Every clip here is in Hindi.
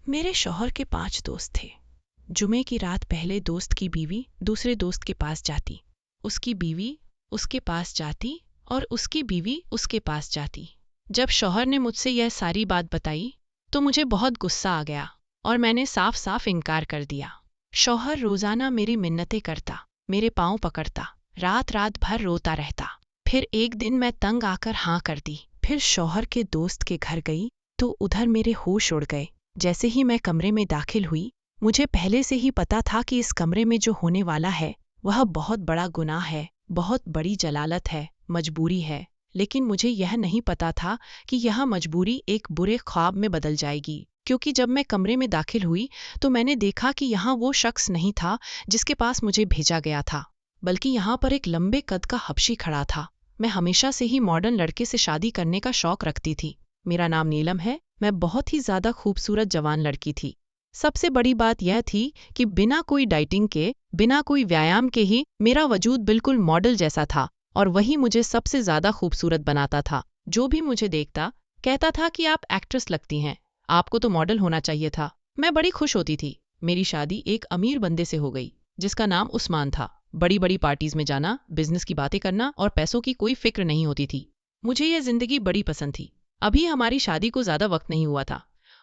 मेरे शौहर के 5 दोस्त थे। जुमे की रात पहले दोस्त की बीवी दूसरे दोस्त के पास जाती, उसकी बीवी उसके पास जाती और उसकी बीवी उसके पास जाती। जब शौहर ने मुझसे यह सारी बात बताई तो मुझे बहुत गुस्सा आ गया और मैंने साफ साफ इनकार कर दिया। शौहर रोजाना मेरी मिन्नतें करता, मेरे पांव पकड़ता, रात रात भर रोता रहता। फिर एक दिन मैं तंग आकर हाँ कर दी। फिर शौहर के दोस्त के घर गई तो उधर मेरे होश उड़ गए। जैसे ही मैं कमरे में दाखिल हुई, मुझे पहले से ही पता था कि इस कमरे में जो होने वाला है वह बहुत बड़ा गुनाह है, बहुत बड़ी जलालत है, मजबूरी है। लेकिन मुझे यह नहीं पता था कि यह मजबूरी एक बुरे ख्वाब में बदल जाएगी, क्योंकि जब मैं कमरे में दाखिल हुई तो मैंने देखा कि यहाँ वो शख्स नहीं था जिसके पास मुझे भेजा गया था, बल्कि यहाँ पर एक लंबे कद का हबशी खड़ा था। मैं हमेशा से ही मॉडर्न लड़के से शादी करने का शौक रखती थी। मेरा नाम नीलम है। मैं बहुत ही ज्यादा खूबसूरत जवान लड़की थी। सबसे बड़ी बात यह थी कि बिना कोई डाइटिंग के, बिना कोई व्यायाम के ही मेरा वजूद बिल्कुल मॉडल जैसा था और वही मुझे सबसे ज्यादा खूबसूरत बनाता था। जो भी मुझे देखता कहता था कि आप एक्ट्रेस लगती हैं, आपको तो मॉडल होना चाहिए था। मैं बड़ी खुश होती थी। मेरी शादी एक अमीर बंदे से हो गई जिसका नाम उस्मान था। बड़ी बड़ी पार्टीज में जाना, बिजनेस की बातें करना और पैसों की कोई फिक्र नहीं होती थी। मुझे यह जिंदगी बड़ी पसंद थी। अभी हमारी शादी को ज्यादा वक्त नहीं हुआ था।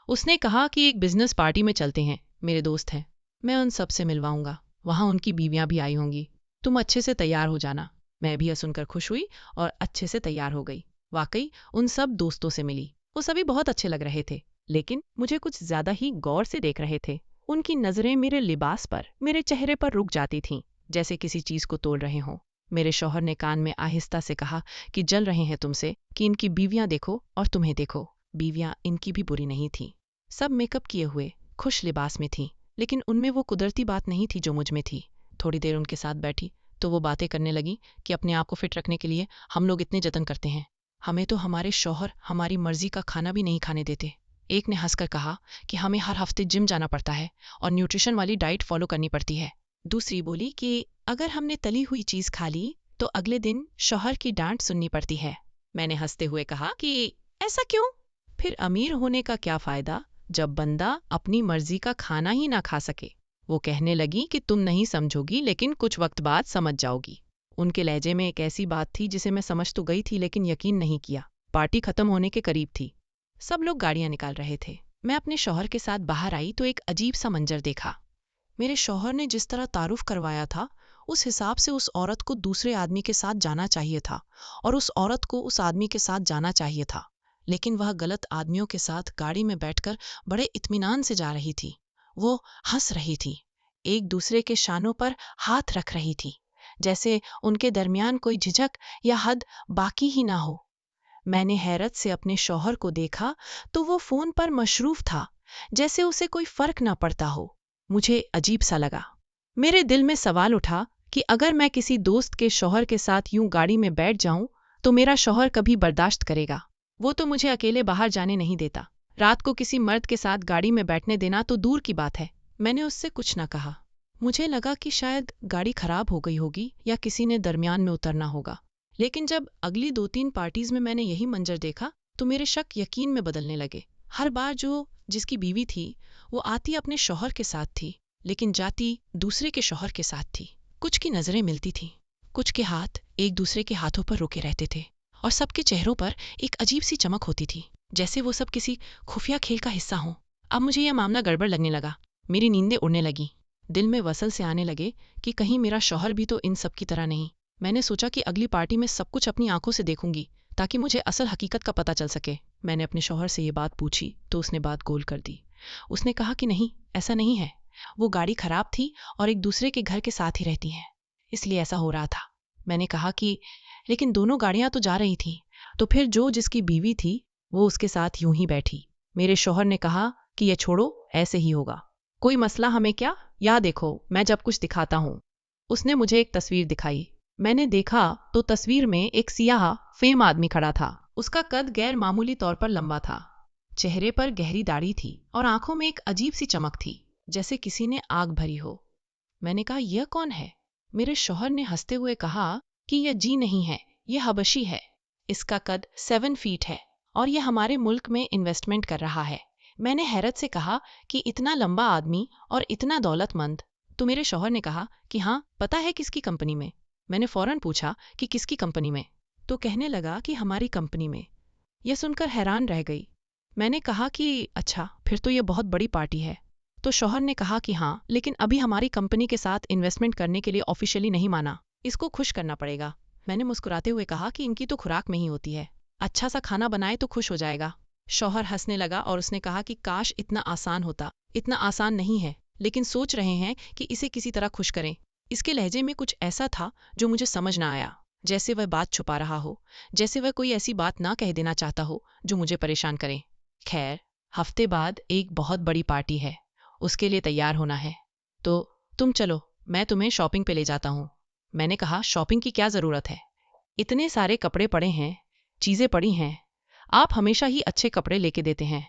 उसने कहा कि एक बिजनेस पार्टी में चलते हैं, मेरे दोस्त हैं, मैं उन सब से मिलवाऊंगा, वहां उनकी बीवियां भी आई होंगी, तुम अच्छे से तैयार हो जाना। मैं भी यह सुनकर खुश हुई और अच्छे से तैयार हो गई। वाकई उन सब दोस्तों से मिली। वो सभी बहुत अच्छे लग रहे थे, लेकिन मुझे कुछ ज्यादा ही गौर से देख रहे थे। उनकी नजरें मेरे लिबास पर, मेरे चेहरे पर रुक जाती थीं, जैसे किसी चीज को तोल रहे हों। मेरे शौहर ने कान में आहिस्ता से कहा कि जल रहे हैं तुमसे, कि इनकी बीवियां देखो और तुम्हें देखो। बीवियां इनकी भी बुरी नहीं थीं। सब मेकअप किए हुए, खुश लिबास में थीं, लेकिन उनमें वो कुदरती बात नहीं थी जो मुझ में थी। थोड़ी देर उनके साथ बैठी तो वो बातें करने लगी कि अपने आप को फिट रखने के लिए हम लोग इतने जतन करते हैं, हमें तो हमारे शौहर हमारी मर्जी का खाना भी नहीं खाने देते। एक ने हंसकर कहा कि हमें हर हफ्ते जिम जाना पड़ता है और न्यूट्रिशन वाली डाइट फॉलो करनी पड़ती है। दूसरी बोली कि अगर हमने तली हुई चीज खा ली तो अगले दिन शौहर की डांट सुननी पड़ती है। मैंने हंसते हुए कहा कि ऐसा क्यों? फिर अमीर होने का क्या फायदा जब बंदा अपनी मर्जी का खाना ही ना खा सके। वो कहने लगी कि तुम नहीं समझोगी, लेकिन कुछ वक्त बाद समझ जाओगी। उनके लहजे में एक ऐसी बात थी जिसे मैं समझ तो गई थी, लेकिन यकीन नहीं किया। पार्टी खत्म होने के करीब थी। सब लोग गाड़ियां निकाल रहे थे। मैं अपने शौहर के साथ बाहर आई तो एक अजीब सा मंजर देखा। मेरे शौहर ने जिस तरह तारुफ करवाया था, उस हिसाब से उस औरत को दूसरे आदमी के साथ जाना चाहिए था और उस औरत को उस आदमी के साथ जाना चाहिए था, लेकिन वह गलत आदमियों के साथ गाड़ी में बैठकर बड़े इत्मीनान से जा रही थी। वो हंस रही थी, एक दूसरे के शानों पर हाथ रख रही थी, जैसे उनके दरमियान कोई झिझक या हद बाकी ही ना हो। मैंने हैरत से अपने शौहर को देखा तो वो फोन पर मशरूफ था, जैसे उसे कोई फर्क ना पड़ता हो। मुझे अजीब सा लगा। मेरे दिल में सवाल उठा कि अगर मैं किसी दोस्त के शौहर के साथ यूं गाड़ी में बैठ जाऊं तो मेरा शौहर कभी बर्दाश्त करेगा? वो तो मुझे अकेले बाहर जाने नहीं देता। रात को किसी मर्द के साथ गाड़ी में बैठने देना तो दूर की बात है। मैंने उससे कुछ न कहा। मुझे लगा कि शायद गाड़ी खराब हो गई होगी या किसी ने दरमियान में उतरना होगा। लेकिन जब अगली 2-3 पार्टीज में मैंने यही मंजर देखा तो मेरे शक यकीन में बदलने लगे। हर बार जिसकी बीवी थी वो आती अपने शौहर के साथ थी, लेकिन जाती दूसरे के शौहर के साथ थी। कुछ की नजरें मिलती थीं, कुछ के हाथ एक दूसरे के हाथों पर रुके रहते थे और सबके चेहरों पर एक अजीब सी चमक होती थी, जैसे वो सब किसी खुफिया खेल का हिस्सा हों। अब मुझे यह मामला गड़बड़ लगने लगा। मेरी नींदें उड़ने लगी। दिल में वसल से आने लगे कि कहीं मेरा शौहर भी तो इन सब की तरह नहीं। मैंने सोचा कि अगली पार्टी में सब कुछ अपनी आंखों से देखूंगी ताकि मुझे असल हकीकत का पता चल सके। मैंने अपने शौहर से ये बात पूछी तो उसने बात गोल कर दी। उसने कहा कि नहीं, ऐसा नहीं है, वो गाड़ी खराब थी और एक दूसरे के घर के साथ ही रहती हैं, इसलिए ऐसा हो रहा था। मैंने कहा कि लेकिन दोनों गाड़ियां तो जा रही थीं, तो फिर जिसकी बीवी थी वो उसके साथ यूं ही बैठी। मेरे शौहर ने कहा कि ये छोड़ो, ऐसे ही होगा, कोई मसला हमें क्या, या देखो मैं जब कुछ दिखाता हूँ। उसने मुझे एक तस्वीर दिखाई। मैंने देखा तो तस्वीर में एक सियाह फेम आदमी खड़ा था। उसका कद गैर मामूली तौर पर लंबा था, चेहरे पर गहरी दाढ़ी थी और आंखों में एक अजीब सी चमक थी, जैसे किसी ने आग भरी हो। मैंने कहा, यह कौन है? मेरे शौहर ने हंसते हुए कहा कि यह जी नहीं है, यह हबशी है। इसका कद 7 फीट है और यह हमारे मुल्क में इन्वेस्टमेंट कर रहा है। मैंने हैरत से कहा कि इतना लंबा आदमी और इतना दौलतमंद। तो मेरे शौहर ने कहा कि हाँ, पता है किसकी कंपनी में। मैंने फौरन पूछा कि किसकी कंपनी में। तो कहने लगा कि हमारी कंपनी में। यह सुनकर हैरान रह गई। मैंने कहा कि अच्छा, फिर तो यह बहुत बड़ी पार्टी है। तो शौहर ने कहा कि हाँ, लेकिन अभी हमारी कंपनी के साथ इन्वेस्टमेंट करने के लिए ऑफिशियली नहीं माना, इसको खुश करना पड़ेगा। मैंने मुस्कुराते हुए कहा कि इनकी तो खुराक में ही होती है, अच्छा सा खाना बनाए तो खुश हो जाएगा। शौहर हंसने लगा और उसने कहा कि काश इतना आसान होता। इतना आसान नहीं है, लेकिन सोच रहे हैं कि इसे किसी तरह खुश करें। इसके लहजे में कुछ ऐसा था जो मुझे समझ ना आया, जैसे वह बात छुपा रहा हो, जैसे वह कोई ऐसी बात ना कह देना चाहता हो जो मुझे परेशान करे। खैर, हफ्ते बाद एक बहुत बड़ी पार्टी है, उसके लिए तैयार होना है। तो तुम चलो, मैं तुम्हें शॉपिंग पे ले जाता हूँ। मैंने कहा, शॉपिंग की क्या जरूरत है? इतने सारे कपड़े पड़े हैं, चीजें पड़ी हैं, आप हमेशा ही अच्छे कपड़े लेके देते हैं।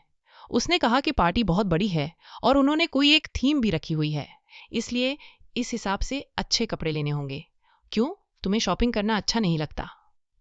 उसने कहा कि पार्टी बहुत बड़ी है और उन्होंने कोई एक थीम भी रखी हुई है, इसलिए इस हिसाब से अच्छे कपड़े लेने होंगे। क्यों, तुम्हें शॉपिंग करना अच्छा नहीं लगता?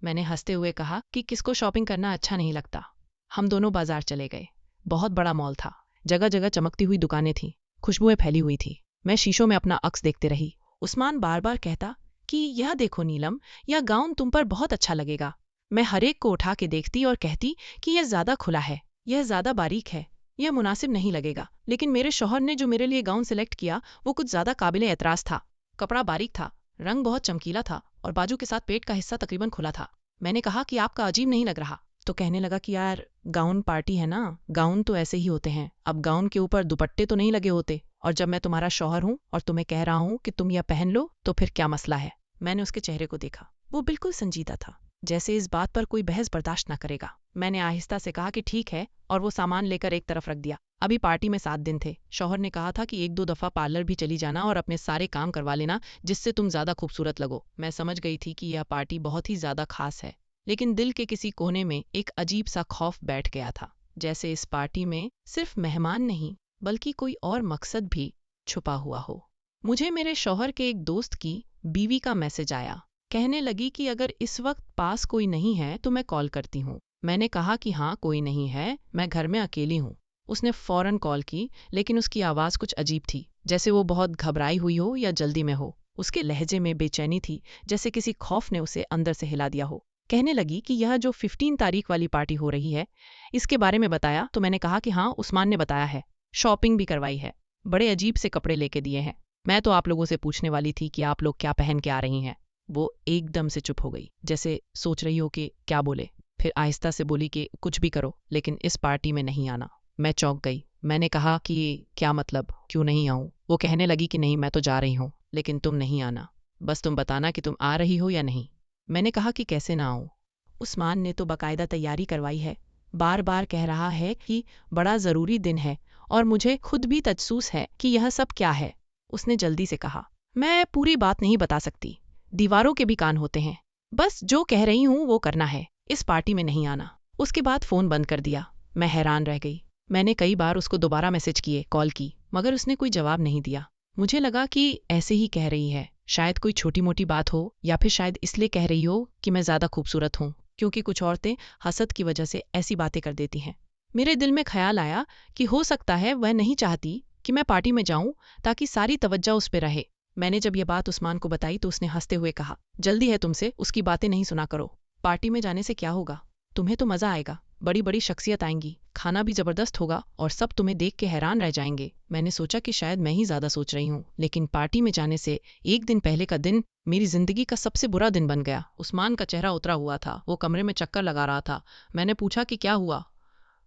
मैंने हंसते हुए कहा कि किसको शॉपिंग करना अच्छा नहीं लगता। हम दोनों बाजार चले गए। बहुत बड़ा मॉल था, जगह जगह चमकती हुई दुकानें थीं, खुशबुएं फैली हुई थी। मैं शीशों में अपना अक्स देखते रही। उस्मान बार बार कहता कि यह देखो नीलम, यह गाउन तुम पर बहुत अच्छा लगेगा। मैं हर एक को उठा के देखती और कहती कि यह ज्यादा खुला है, यह ज्यादा बारीक है, यह मुनासिब नहीं लगेगा। लेकिन मेरे शौहर ने जो मेरे लिए गाउन सिलेक्ट किया वो कुछ ज्यादा काबिले एतराज था। कपड़ा बारीक था, रंग बहुत चमकीला था और बाजू के साथ पेट का हिस्सा तकरीबन खुला था। मैंने कहा कि आपका अजीब नहीं लग रहा। तो कहने लगा कि यार, गाउन पार्टी है ना, गाउन तो ऐसे ही होते हैं। अब गाउन के ऊपर दुपट्टे तो नहीं लगे होते, और जब मैं तुम्हारा शौहर हूं और तुम्हें कह रहा हूं कि तुम यह पहन लो तो फिर क्या मसला है? मैंने उसके चेहरे को देखा, वो बिल्कुल संजीदा था, जैसे इस बात पर कोई बहस बर्दाश्त न करेगा। मैंने आहिस्ता से कहा कि ठीक है, और वो सामान लेकर एक तरफ रख दिया। अभी पार्टी में 7 दिन थे। शौहर ने कहा था कि 1-2 दफा पार्लर भी चली जाना और अपने सारे काम करवा लेना, जिससे तुम ज्यादा खूबसूरत लगो। मैं समझ गई थी कि यह पार्टी बहुत ही ज्यादा खास है, लेकिन दिल के किसी कोने में एक अजीब सा खौफ बैठ गया था, जैसे इस पार्टी में सिर्फ मेहमान नहीं बल्कि कोई और मकसद भी छुपा हुआ हो। मुझे मेरे शौहर के एक दोस्त की बीवी का मैसेज आया। कहने लगी कि अगर इस वक्त पास कोई नहीं है तो मैं कॉल करती हूँ। मैंने कहा कि हाँ, कोई नहीं है, मैं घर में अकेली हूँ। उसने फौरन कॉल की, लेकिन उसकी आवाज़ कुछ अजीब थी, जैसे वो बहुत घबराई हुई हो या जल्दी में हो। उसके लहजे में बेचैनी थी, जैसे किसी खौफ ने उसे अंदर से हिला दिया हो। कहने लगी कि यह जो 15 तारीख वाली पार्टी हो रही है, इसके बारे में बताया। तो मैंने कहा कि हाँ, उस्मान ने बताया है, शॉपिंग भी करवाई है, बड़े अजीब से कपड़े लेके दिए हैं। मैं तो आप लोगों से पूछने वाली थी कि आप लोग क्या पहन के आ रही हैं। वो एकदम से चुप हो गई, जैसे सोच रही हो कि क्या बोले। फिर आहिस्ता से बोली कि कुछ भी करो, लेकिन इस पार्टी में नहीं आना। मैं चौंक गई। मैंने कहा कि क्या मतलब, क्यों नहीं आऊं? वो कहने लगी कि नहीं, मैं तो जा रही हूँ, लेकिन तुम नहीं आना, बस तुम बताना कि तुम आ रही हो या नहीं। मैंने कहा कि कैसे ना आऊं? उस्मान ने तो बाकायदा तैयारी करवाई है, बार बार कह रहा है कि बड़ा जरूरी दिन है, और मुझे खुद भी तजसूस है कि यह सब क्या है। उसने जल्दी से कहा, मैं पूरी बात नहीं बता सकती, दीवारों के भी कान होते हैं, बस जो कह रही हूँ वो करना है, इस पार्टी में नहीं आना। उसके बाद फोन बंद कर दिया। मैं हैरान रह गई। मैंने कई बार उसको दोबारा मैसेज किए, कॉल की, मगर उसने कोई जवाब नहीं दिया। मुझे लगा कि ऐसे ही कह रही है, शायद कोई छोटी मोटी बात हो, या फिर शायद इसलिए कह रही हो कि मैं ज्यादा खूबसूरत हूँ, क्योंकि कुछ औरतें हसद की वजह से ऐसी बातें कर देती हैं। मेरे दिल में ख्याल आया कि हो सकता है वह नहीं चाहती कि मैं पार्टी में जाऊं ताकि सारी तवज्जो उस पर रहे। मैंने जब यह बात उस्मान को बताई तो उसने हंसते हुए कहा, जल्दी है तुमसे, उसकी बातें नहीं सुना करो। पार्टी में जाने से क्या होगा, तुम्हें तो मजा आएगा, बड़ी बड़ी शख्सियत आएंगी, खाना भी जबरदस्त होगा और सब तुम्हें देख के हैरान रह जाएंगे। मैंने सोचा कि शायद मैं ही ज्यादा सोच रही हूँ, लेकिन पार्टी में जाने से एक दिन पहले का दिन मेरी जिंदगी का सबसे बुरा दिन बन गया। उस्मान का चेहरा उतरा हुआ था, वो कमरे में चक्कर लगा रहा था। मैंने पूछा कि क्या हुआ,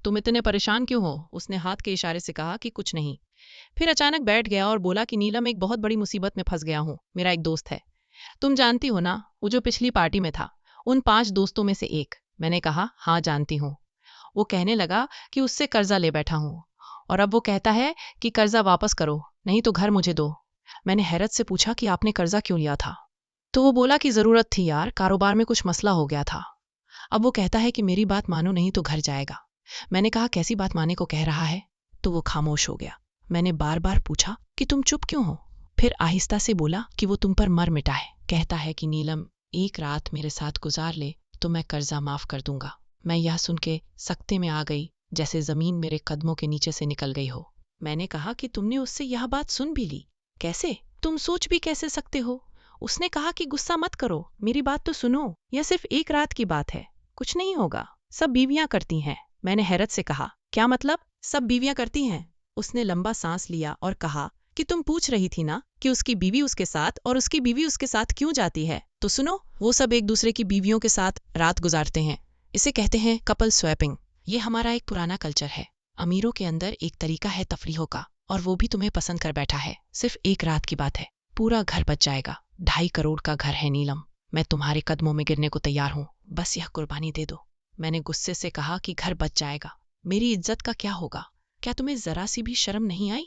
तुम इतने परेशान क्यों हो? उसने हाथ के इशारे से कहा कि कुछ नहीं। फिर अचानक बैठ गया और बोला कि नीलम, एक बहुत बड़ी मुसीबत में फंस गया हूँ। मेरा एक दोस्त है, तुम जानती हो ना, वो जो पिछली पार्टी में था, उन 5 दोस्तों में से एक। मैंने कहा, हाँ जानती हूँ। वो कहने लगा कि उससे कर्जा ले बैठा हूँ, और अब वो कहता है कि कर्जा वापस करो, नहीं तो घर मुझे दो। मैंने हैरत से पूछा कि आपने कर्जा क्यों लिया था? तो वो बोला कि जरूरत थी यार, कारोबार में कुछ मसला हो गया था। अब वो कहता है कि मेरी बात मानो नहीं तो घर जाएगा। मैंने कहा, कैसी बात माने को कह रहा है? तो वो खामोश हो गया। मैंने बार बार पूछा कि तुम चुप क्यों हो? फिर आहिस्ता से बोला कि वो तुम पर मर मिटा है, कहता है कि नीलम, एक रात मेरे साथ गुजार ले तो मैं कर्जा माफ कर दूंगा। मैं यह सुन के सख्ते में आ गई जैसे जमीन मेरे कदमों के नीचे से निकल गई हो। मैंने कहा कि तुमने उससे यह बात सुन भी ली? कैसे? तुम सोच भी कैसे सकते हो? उसने कहा कि गुस्सा मत करो, मेरी बात तो सुनो, यह सिर्फ एक रात की बात है, कुछ नहीं होगा, सब बीवियां करती हैं। मैंने हैरत से कहा, क्या मतलब, सब बीवियां करती हैं? उसने लंबा सांस लिया और कहा कि तुम पूछ रही थी ना कि उसकी बीवी उसके साथ और उसकी बीवी उसके साथ क्यों जाती है, तो सुनो, वो सब एक दूसरे की बीवियों के साथ रात गुजारते हैं। इसे कहते हैं कपल स्वैपिंग। ये हमारा एक पुराना कल्चर है। अमीरों के अंदर एक तरीका है तफरीहों का, और वो भी तुम्हें पसंद कर बैठा है। सिर्फ एक रात की बात है, पूरा घर बच जाएगा। 2.5 करोड़ का घर है नीलम, मैं तुम्हारे कदमों में गिरने को तैयार हूँ, बस यह कुर्बानी दे दो। मैंने गुस्से से कहा कि घर बच जाएगा, मेरी इज्जत का क्या होगा? क्या तुम्हें जरा सी भी शर्म नहीं आई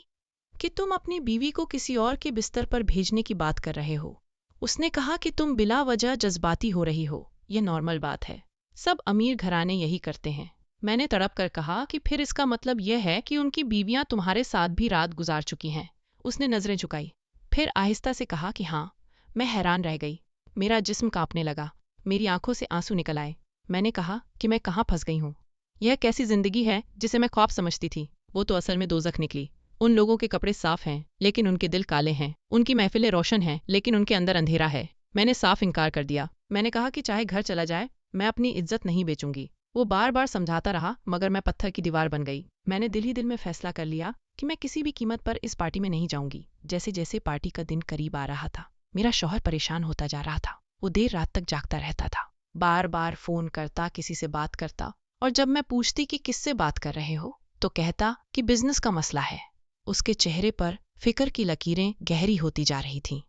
कि तुम अपनी बीवी को किसी और के बिस्तर पर भेजने की बात कर रहे हो? उसने कहा कि तुम बिला वजह जज्बाती हो रही हो, यह नॉर्मल बात है, सब अमीर घराने यही करते हैं। मैंने तड़प कर कहा कि फिर इसका मतलब यह है कि उनकी बीवियां तुम्हारे साथ भी रात गुजार चुकी हैं। उसने नजरें झुकाई, फिर आहिस्ता से कहा कि हाँ। मैं हैरान रह गई, मेरा जिस्म कांपने लगा, मेरी आंखों से आंसू निकल आए। मैंने कहा कि मैं कहाँ फंस गई हूँ, यह कैसी जिंदगी है जिसे मैं ख्वाब समझती थी, वो तो असल में दोजख निकली। उन लोगों के कपड़े साफ हैं लेकिन उनके दिल काले हैं, उनकी महफिलें रोशन हैं लेकिन उनके अंदर अंधेरा है। मैंने साफ इनकार कर दिया। मैंने कहा कि चाहे घर चला जाए, मैं अपनी इज्जत नहीं बेचूंगी। वो बार बार समझाता रहा मगर मैं पत्थर की दीवार बन गई। मैंने दिल ही दिल में फैसला कर लिया कि मैं किसी भी कीमत पर इस पार्टी में नहीं जाऊंगी। जैसे जैसे पार्टी का दिन करीब आ रहा था, मेरा शौहर परेशान होता जा रहा था। वो देर रात तक जागता रहता था, बार बार फोन करता, किसी से बात करता, और जब मैं पूछती कि किससे बात कर रहे हो तो कहता कि बिजनेस का मसला है। उसके चेहरे पर फिक्र की लकीरें गहरी होती जा रही थीं।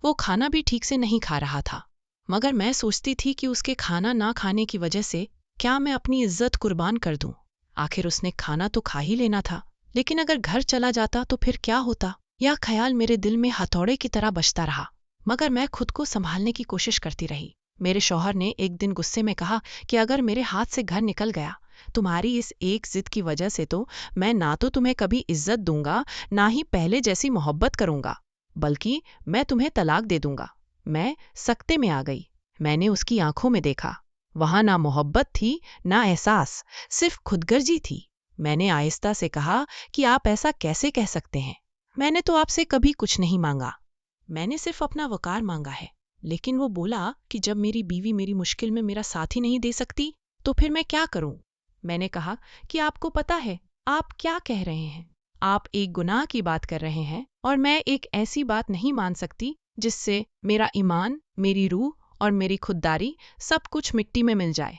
वो खाना भी ठीक से नहीं खा रहा था, मगर मैं सोचती थी कि उसके खाना ना खाने की वजह से क्या मैं अपनी इज्जत कुर्बान कर दूं? आखिर उसने खाना तो खा ही लेना था, लेकिन अगर घर चला जाता तो फिर क्या होता? यह ख्याल मेरे दिल में हथौड़े की तरह बजता रहा, मगर मैं खुद को संभालने की कोशिश करती रही। मेरे शौहर ने एक दिन गुस्से में कहा कि अगर मेरे हाथ से घर निकल गया तुम्हारी इस एक जिद की वजह से, तो मैं ना तो तुम्हें कभी इज्जत दूंगा, ना ही पहले जैसी मोहब्बत करूंगा, बल्कि मैं तुम्हें तलाक दे दूंगा। मैं सकते में आ गई। मैंने उसकी आंखों में देखा, वहां ना मोहब्बत थी ना एहसास, सिर्फ खुदगर्जी थी। मैंने आहिस्ता से कहा कि आप ऐसा कैसे कह सकते हैं? मैंने तो आपसे कभी कुछ नहीं मांगा, मैंने सिर्फ अपना वकार मांगा है। लेकिन वो बोला कि जब मेरी बीवी मेरी मुश्किल में मेरा साथ ही नहीं दे सकती तो फिर मैं क्या करूं? मैंने कहा कि आपको पता है आप क्या कह रहे हैं? आप एक गुनाह की बात कर रहे हैं और मैं एक ऐसी बात नहीं मान सकती जिससे मेरा ईमान, मेरी रूह और मेरी खुददारी सब कुछ मिट्टी में मिल जाए।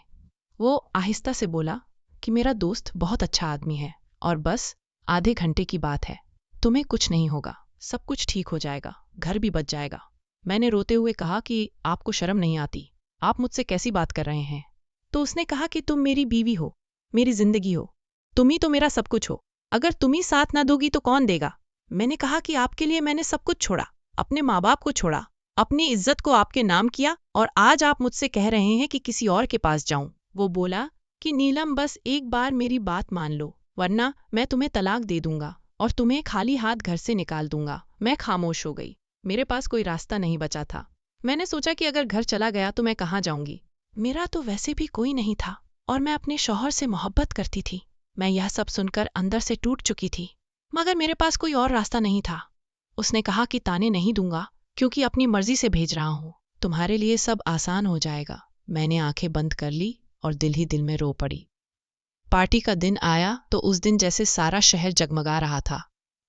वो आहिस्ता से बोला कि मेरा दोस्त बहुत अच्छा आदमी है और बस आधे घंटे की बात है, तुम्हें कुछ नहीं होगा, सब कुछ ठीक हो जाएगा, घर भी बच जाएगा। मैंने रोते हुए कहा कि आपको शर्म नहीं आती, आप मुझसे कैसी बात कर रहे हैं? तो उसने कहा कि तुम मेरी बीवी हो, मेरी जिंदगी हो, तुम ही तो मेरा सब कुछ हो, अगर तुम ही साथ ना दोगी तो कौन देगा? मैंने कहा कि आपके लिए मैंने सब कुछ छोड़ा, अपने माँ बाप को छोड़ा, अपनी इज्जत को आपके नाम किया, और आज आप मुझसे कह रहे हैं कि किसी और के पास जाऊं। वो बोला कि नीलम बस एक बार मेरी बात मान लो, वरना मैं तुम्हें तलाक दे दूंगा और तुम्हें खाली हाथ घर से निकाल दूंगा। मैं खामोश हो गई, मेरे पास कोई रास्ता नहीं बचा था। मैंने सोचा कि अगर घर चला गया तो मैं कहाँ जाऊंगी? मेरा तो वैसे भी कोई नहीं था और मैं अपने शौहर से मोहब्बत करती थी। मैं यह सब सुनकर अंदर से टूट चुकी थी, मगर मेरे पास कोई और रास्ता नहीं था। उसने कहा कि ताने नहीं दूंगा क्योंकि अपनी मर्जी से भेज रहा हूं, तुम्हारे लिए सब आसान हो जाएगा। मैंने आंखें बंद कर ली और दिल ही दिल में रो पड़ी। पार्टी का दिन आया तो उस दिन जैसे सारा शहर जगमगा रहा था।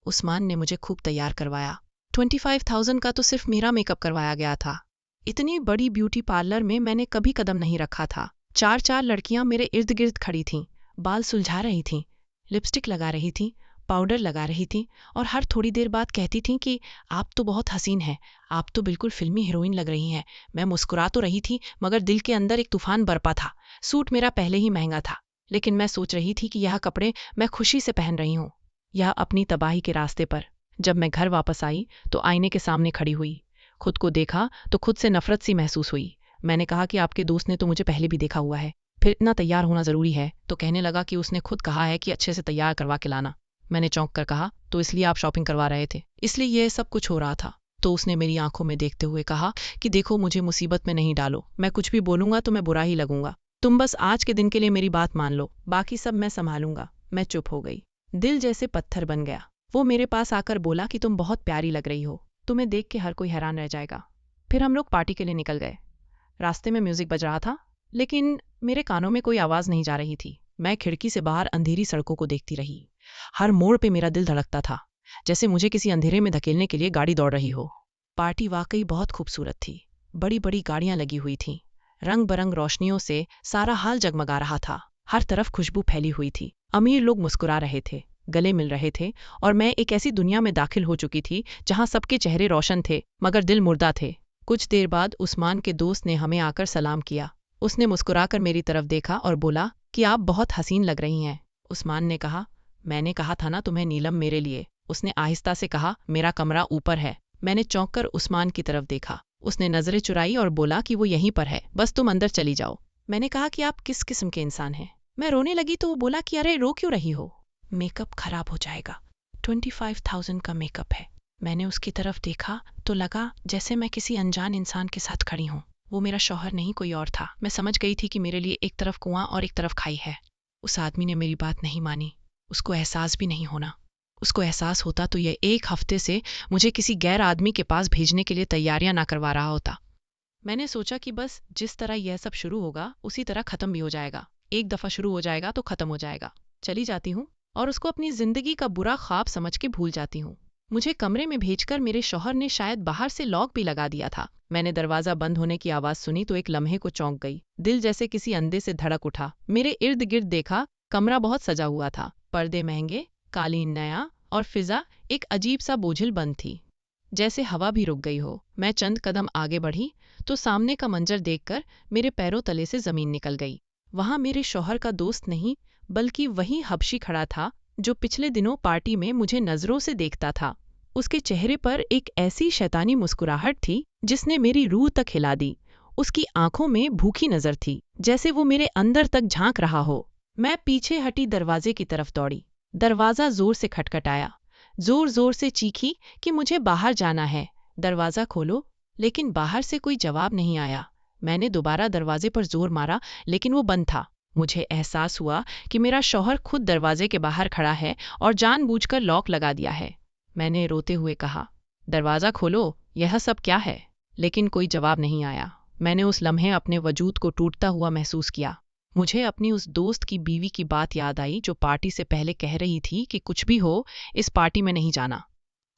उस्मान ने मुझे खूब तैयार करवाया। 25,000 का तो सिर्फ मेरा मेकअप करवाया गया था। इतनी बड़ी ब्यूटी पार्लर में मैंने कभी कदम नहीं रखा था। 4 लड़कियां मेरे इर्द गिर्द खड़ी थीं, बाल सुलझा रही थीं, लिपस्टिक लगा रही थीं, पाउडर लगा रही थीं और हर थोड़ी देर बाद कहती थीं कि आप तो बहुत हसीन हैं, आप तो बिल्कुल फिल्मी हीरोइन लग रही हैं। मैं मुस्कुरा तो रही थी मगर दिल के अंदर एक तूफान बरपा था। सूट मेरा पहले ही महंगा था, लेकिन मैं सोच रही थी कि यह कपड़े मैं खुशी से पहन रही हूँ, यह अपनी तबाही के रास्ते पर। जब मैं घर वापस आई तो आईने के सामने खड़ी हुई, खुद को देखा तो खुद से नफरत सी महसूस हुई। मैंने कहा कि आपके दोस्त ने तो मुझे पहले भी देखा हुआ है, फिर इतना तैयार होना जरूरी है? तो कहने लगा कि उसने खुद कहा है कि अच्छे से तैयार करवा के लाना। मैंने चौंक कर कहा, तो इसलिए आप शॉपिंग करवा रहे थे? इसलिए यह सब कुछ हो रहा था। तो उसने मेरी आंखों में देखते हुए कहा कि देखो, मुझे मुसीबत में नहीं डालो, मैं कुछ भी बोलूंगा तो मैं बुरा ही लगूंगा। तुम बस आज के दिन के लिए मेरी बात मान लो, बाकी सब मैं संभालूंगा। मैं चुप हो गई। दिल जैसे पत्थर बन गया। वो मेरे पास आकर बोला कि तुम बहुत प्यारी लग रही हो, तुम्हें देख के हर कोई हैरान रह जाएगा। फिर हम लोग पार्टी के लिए निकल गए। रास्ते में म्यूजिक बज रहा था, लेकिन मेरे कानों में कोई आवाज नहीं जा रही थी। मैं खिड़की से बाहर अंधेरी सड़कों को देखती रही। हर मोड़ पे मेरा दिल धड़कता था, जैसे मुझे किसी अंधेरे में धकेलने के लिए गाड़ी दौड़ रही हो। पार्टी वाकई बहुत खूबसूरत थी। बड़ी बड़ी गाड़ियां लगी हुई थीं। रंग बरंग रोशनियों से सारा हाल जगमगा रहा था। हर तरफ खुशबू फैली हुई थी। अमीर लोग मुस्कुरा रहे थे, गले मिल रहे थे, और मैं एक ऐसी दुनिया में दाखिल हो चुकी थी जहां सबके चेहरे रोशन थे मगर दिल मुर्दा थे। कुछ देर बाद उस्मान के दोस्त ने हमें आकर सलाम किया। उसने मुस्कुराकर मेरी तरफ देखा और बोला कि आप बहुत हसीन लग रही हैं। उस्मान ने कहा, मैंने कहा था ना तुम्हें नीलम मेरे लिए। उसने आहिस्ता से कहा, मेरा कमरा ऊपर है। मैंने चौंक कर उस्मान की तरफ देखा। उसने नजरें चुराई और बोला कि वो यहीं पर है, बस तुम अंदर चली जाओ। मैंने कहा कि आप किस किस्म के इंसान हैं। मैं रोने लगी तो वो बोला कि अरे रो क्यों रही हो, मेकअप खराब हो जाएगा। 25,000 का मेकअप है। मैंने उसकी तरफ देखा तो लगा जैसे मैं किसी अनजान इंसान के साथ खड़ी हूँ। वो मेरा शौहर नहीं, कोई और था। मैं समझ गई थी कि मेरे लिए एक तरफ कुआं और एक तरफ खाई है। उस आदमी ने मेरी बात नहीं मानी। उसको एहसास भी नहीं होना। उसको एहसास होता तो यह एक हफ्ते से मुझे किसी गैर आदमी के पास भेजने के लिए तैयारियां ना करवा रहा होता। मैंने सोचा कि बस जिस तरह यह सब शुरू होगा उसी तरह खत्म भी हो जाएगा। एक दफा शुरू हो जाएगा तो खत्म हो जाएगा। चली जाती हूँ और उसको अपनी जिंदगी का बुरा ख्वाब समझ के भूल जाती हूँ। मुझे कमरे में भेजकर मेरे शौहर ने शायद बाहर से लॉक भी लगा दिया था। मैंने दरवाजा बंद होने की आवाज सुनी तो एक लम्हे को चौंक गई। दिल जैसे किसी अंधे से धड़क उठा। मेरे इर्द गिर्द देखा, कमरा बहुत सजा हुआ था। पर्दे महंगे, कालीन नया, और फिजा एक अजीब सा बोझिल बंद थी, जैसे हवा भी रुक गई हो। मैं चंद कदम आगे बढ़ी तो सामने का मंजर देखकर मेरे पैरों तले से जमीन निकल गई। वहां मेरे शौहर का दोस्त नहीं, बल्कि वही हबशी खड़ा था जो पिछले दिनों पार्टी में मुझे नजरों से देखता था। उसके चेहरे पर एक ऐसी शैतानी मुस्कुराहट थी जिसने मेरी रूह तक हिला दी। उसकी आंखों में भूखी नजर थी, जैसे वो मेरे अंदर तक झांक रहा हो। मैं पीछे हटी दरवाजे की तरफ दौड़ी। दरवाजा जोर से खटखटाया। जोर जोर से चीखी कि मुझे बाहर जाना है, दरवाजा खोलो। लेकिन बाहर से कोई जवाब नहीं आया। मैंने दोबारा दरवाजे पर जोर मारा, लेकिन वो बंद था। मुझे एहसास हुआ कि मेरा शौहर खुद दरवाजे के बाहर खड़ा है और जानबूझकर लॉक लगा दिया है। मैंने रोते हुए कहा, दरवाजा खोलो, यह सब क्या है? लेकिन कोई जवाब नहीं आया। मैंने उस लम्हे अपने वजूद को टूटता हुआ महसूस किया। मुझे अपनी उस दोस्त की बीवी की बात याद आई जो पार्टी से पहले कह रही थी कि कुछ भी हो, इस पार्टी में नहीं जाना।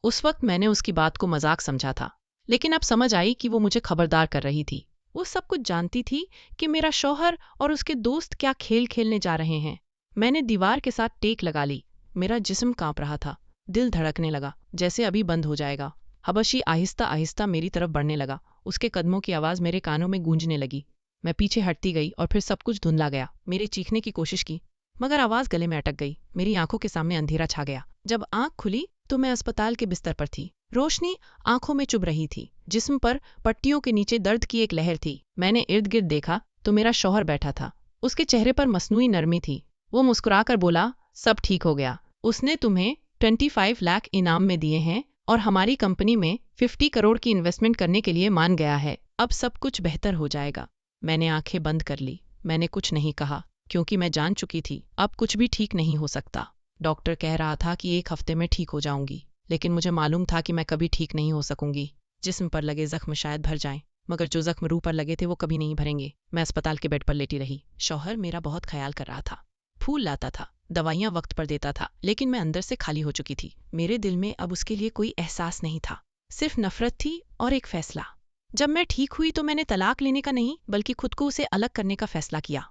उस वक्त मैंने उसकी बात को मजाक समझा था, लेकिन अब समझ आई कि वो मुझे खबरदार कर रही थी। वो सब कुछ जानती थी कि मेरा शौहर और उसके दोस्त क्या खेल खेलने जा रहे हैं। मैंने दीवार के साथ टेक लगा ली। मेरा जिस्म कांप रहा था। दिल धड़कने लगा, जैसे अभी बंद हो जाएगा। हबशी आहिस्ता आहिस्ता मेरी तरफ बढ़ने लगा। उसके कदमों की आवाज मेरे कानों में गूंजने लगी। मैं पीछे हटती गई और फिर सब कुछ धुंधला गया। मेरे चीखने की कोशिश की, मगर आवाज गले में अटक गई। मेरी आंखों के सामने अंधेरा छा गया। जब आंख खुली तो मैं अस्पताल के बिस्तर पर थी। रोशनी आंखों में चुभ रही थी। जिस्म पर पट्टियों के नीचे दर्द की एक लहर थी। मैंने इर्द गिर्द देखा तो मेरा शौहर बैठा था। उसके चेहरे पर मसनूई नरमी थी। वो मुस्कुराकर बोला, सब ठीक हो गया। उसने तुम्हें 25 लाख इनाम में दिए हैं और हमारी कंपनी में 50 करोड़ की इन्वेस्टमेंट करने के लिए मान गया है। अब सब कुछ बेहतर हो जाएगा। मैंने आंखें बंद कर ली। मैंने कुछ नहीं कहा, क्योंकि मैं जान चुकी थी अब कुछ भी ठीक नहीं हो सकता। डॉक्टर कह रहा था कि 1 हफ्ते में ठीक हो जाऊंगी, लेकिन मुझे मालूम था कि मैं कभी ठीक नहीं हो सकूंगी। जिस्म पर लगे जख्म शायद भर जाएं, मगर जो जख्म रूह पर लगे थे वो कभी नहीं भरेंगे। मैं अस्पताल के बेड पर लेटी रही। शौहर मेरा बहुत ख्याल कर रहा था। फूल लाता था, दवाइयां वक्त पर देता था, लेकिन मैं अंदर से खाली हो चुकी थी। मेरे दिल में अब उसके लिए कोई एहसास नहीं था, सिर्फ नफरत थी और एक फैसला। जब मैं ठीक हुई तो मैंने तलाक लेने का नहीं, बल्कि खुद को उसे अलग करने का फैसला किया।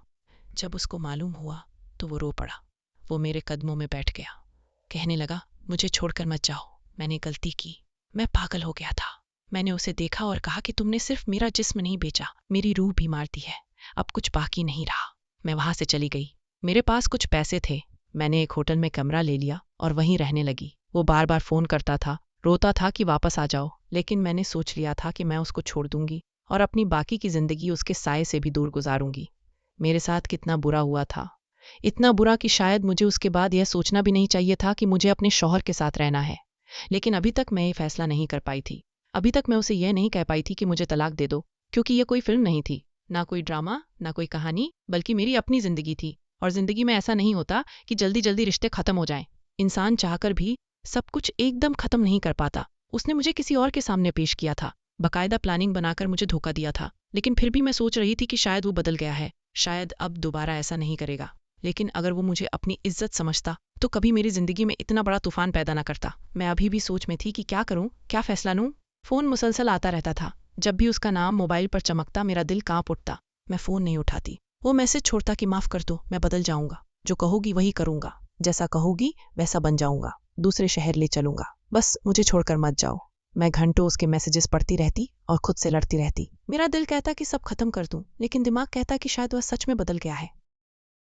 जब उसको मालूम हुआ तो वो रो पड़ा। वो मेरे कदमों में बैठ गया। कहने लगा, मुझे छोड़कर मत जाओ, मैंने गलती की, मैं पागल हो गया था। मैंने उसे देखा और कहा कि तुमने सिर्फ मेरा जिस्म नहीं बेचा, मेरी रूह भी मार दी है। अब कुछ बाकी नहीं रहा। मैं वहां से चली गई। मेरे पास कुछ पैसे थे। मैंने एक होटल में कमरा ले लिया और वहीं रहने लगी। वो बार बार फोन करता था, रोता था कि वापस आ जाओ, लेकिन मैंने सोच लिया था कि मैं उसको छोड़ दूंगी और अपनी बाकी की जिंदगी उसके साये से भी दूर गुजारूंगी। मेरे साथ कितना बुरा हुआ था, इतना बुरा कि शायद मुझे उसके बाद यह सोचना भी नहीं चाहिए था कि मुझे अपने शौहर के साथ रहना है। लेकिन अभी तक मैं ये फैसला नहीं कर पाई थी। अभी तक मैं उसे यह नहीं कह पाई थी कि मुझे तलाक दे दो, क्योंकि यह कोई फिल्म नहीं थी। ना कोई ड्रामा, ना कोई कहानी, बल्कि मेरी अपनी जिंदगी थी। और जिंदगी में ऐसा नहीं होता कि जल्दी जल्दी रिश्ते खत्म हो जाएं। इंसान चाहकर भी सब कुछ एकदम खत्म नहीं कर पाता। उसने मुझे किसी और के सामने पेश किया था, बाकायदा प्लानिंग बनाकर मुझे धोखा दिया था। लेकिन फिर भी मैं सोच रही थी कि शायद वो बदल गया है, शायद अब दोबारा ऐसा नहीं करेगा। लेकिन अगर वो मुझे अपनी इज्जत समझता तो कभी मेरी जिंदगी में इतना बड़ा तूफान पैदा न करता। मैं अभी भी सोच में थी कि क्या करूं, क्या फैसला लूं। फोन मुसलसल आता रहता था। जब भी उसका नाम मोबाइल पर चमकता मेरा दिल कांप उठता। मैं फोन नहीं उठाती। वो मैसेज छोड़ता कि माफ कर दो, मैं बदल जाऊंगा, जो कहोगी वही करूंगा, जैसा कहोगी वैसा बन जाऊंगा, दूसरे शहर ले चलूंगा, बस मुझे छोड़कर मत जाओ। मैं घंटों उसके मैसेजेस पढ़ती रहती और खुद से लड़ती रहती। मेरा दिल कहता कि सब खत्म कर दूं, लेकिन दिमाग कहता कि शायद वह सच में बदल गया है।